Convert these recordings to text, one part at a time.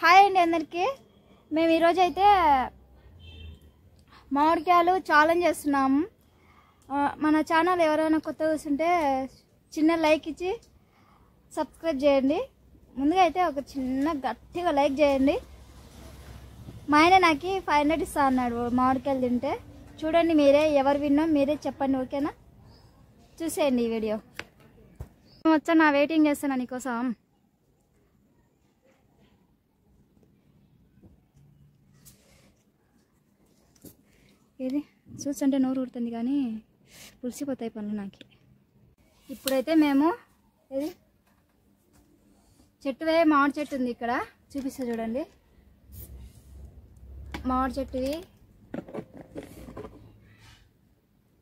Hi అండి అందరికీ. మేము ఈరోజు అయితే మామిడికాయలు ఛాలెంజ్ చేస్తున్నాము. మన ఛానల్ ఎవరైనా కొత్తగా చూస్తుంటే చిన్న లైక్ ఇచ్చి సబ్స్క్రైబ్ చేయండి. ముందుగా అయితే ఒక చిన్న గట్టిగా లైక్ చేయండి. మా ఆయన నాకు 500 ఇస్తా అన్నాడు మామిడికాయలు తింటే. చూడండి, మీరే ఎవరు విన్నో మీరే చెప్పండి, ఓకేనా? చూసేయండి ఈ వీడియో. వచ్చా, నా వెయిటింగ్ చేస్తాను నీకోసం. ఏది చూస్తుంటే నోరు ఊరుతుంది కానీ పులిసిపోతాయి పనులు నాకు. ఇప్పుడైతే మేము ఏది మామిడి చెట్టు ఉంది ఇక్కడ, చూపిస్తా చూడండి. మామిడి చెట్టువి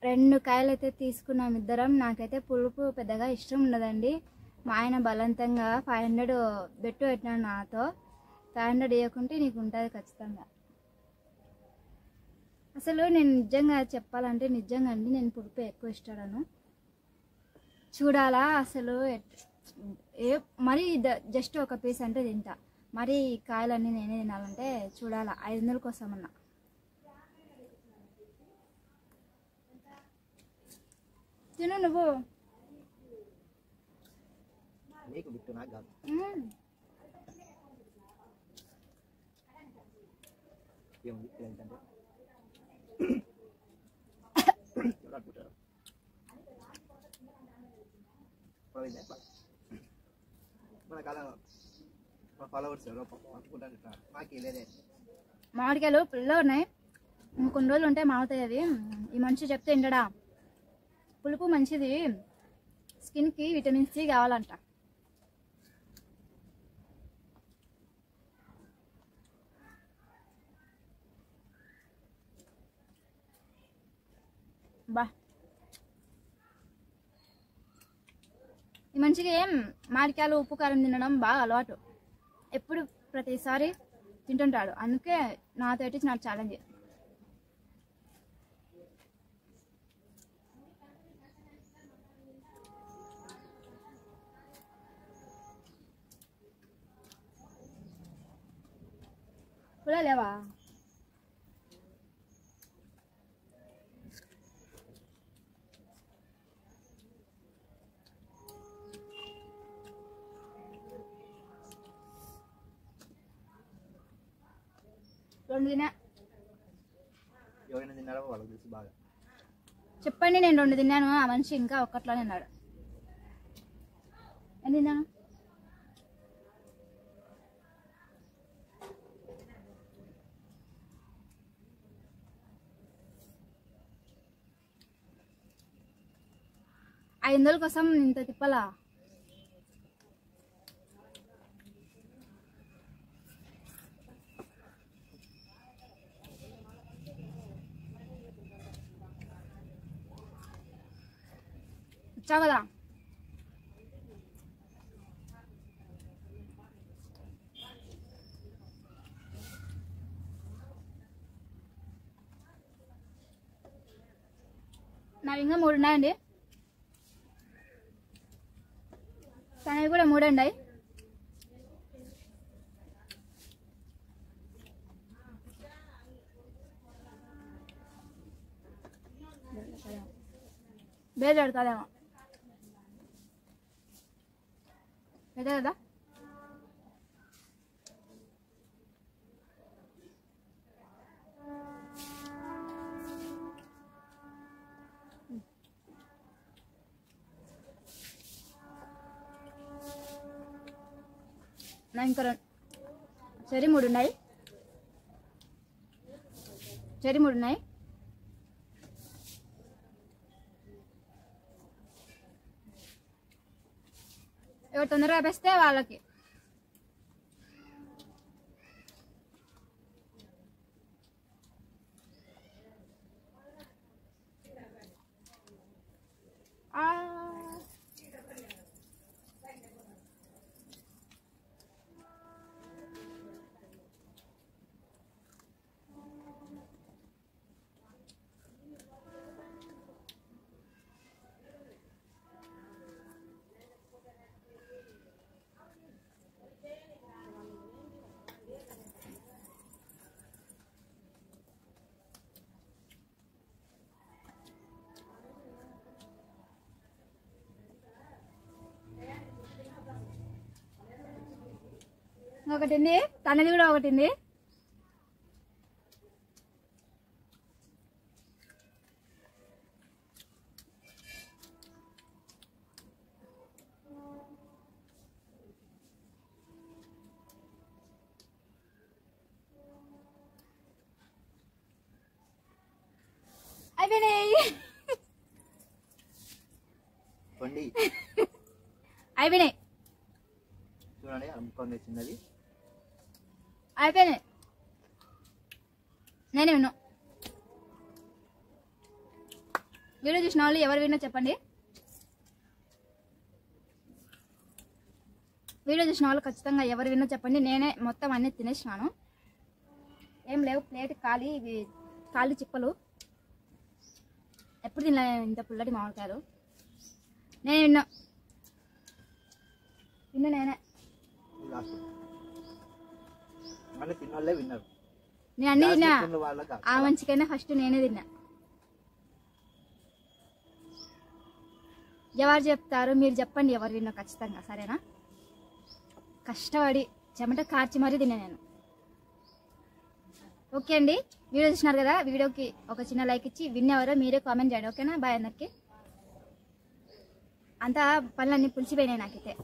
2 కాయలు అయితే తీసుకున్నాం ఇద్దరం. నాకైతే పులుపు పెద్దగా ఇష్టం ఉండదండి. మా ఆయన బలవంతంగా 500 బెట్టు పెట్టినాడు నాతో. 500 ఇవ్వకుంటే నీకు ఉంటుంది ఖచ్చితంగా. అసలు నేను నిజంగా చెప్పాలంటే నిజంగా అండి, నేను పులుపు ఎక్కువ ఇష్టపడను. చూడాలా అసలు మరి జస్ట్ ఒక పీస్ అంటే తింటా, మరి కాయలన్నీ నేనే తినాలంటే చూడాలా. 500 కోసమన్నా. తిను నువ్వు. మామిడికాయలు పుల్లగా ఉన్నాయి. ఇంకొన్ని రోజులు ఉంటే మావుతాయి అవి. ఈ మనిషి చెప్తే ఏంటడా, పులుపు మంచిది, స్కిన్కి విటమిన్ సి కావాలంట. బా, ఈ మనిషికి మామిడికాయలు ఉప్పు కారం తినడం బాగా అలవాటు. ఎప్పుడు ప్రతిసారి తింటుంటాడు. అందుకే నాతోటి నాకు ఛాలెంజ్. కూడా లేవా? చెప్పండి, నేను 2 తిన్నాను. ఆ మనిషి ఇంకా ఒక్కట్లోనే అన్నాడు. ఎన్ని తిన్నాను? $500 కోసం ఇంత తిప్పలా? వచ్చావు కదా. నాకు ఇంకా 3 ఉన్నాయండి. తనవి కూడా 3 ఉన్నాయి. బేలు పెడతాదేమో అదే కదా. నా ఇంకా చెరి 3 ఉన్నాయి. ఎవరు తొందరగా వేస్తే వాళ్ళకి. ఒకటింది, తనది కూడా ఒకటింది. అయిపోయినాయి అయిపోయినాయి చూడండి అమ్ముకోండి చిన్నది అయిపోయినాయి. నేనే విన్నా. వీడియో చూసిన వాళ్ళు ఎవరు విన్నా చెప్పండి. వీడియో చూసిన వాళ్ళు ఖచ్చితంగా ఎవరు విన్నా చెప్పండి. నేనే మొత్తం అన్నీ తినేసినాను. ఏం లేవు, ప్లేట్ ఖాళీ. ఇవి ఖాళీ చిప్పలు. ఎప్పుడు తినలే ఇంత పుల్లటి మామిడికాయలు. నేను విన్నా నేనే. నేను అన్ని తిన్నా. ఆ మంచికైనా ఫస్ట్ నేనే తిన్నా. ఎవరు చెప్తారు? మీరు చెప్పండి ఎవరు విన్నా ఖచ్చితంగా. సరేనా? కష్టపడి చెమట కార్చి మరీ తిన్నా నేను. ఓకే అండి, వీడియో చూసినారు కదా. వీడియోకి ఒక చిన్న లైక్ ఇచ్చి విన్నెవరో మీరే కామెంట్ చేయండి. ఓకేనా? బాయ్ అందరికి. అంతా పనులన్నీ పులిసిపోయినాయి నాకైతే.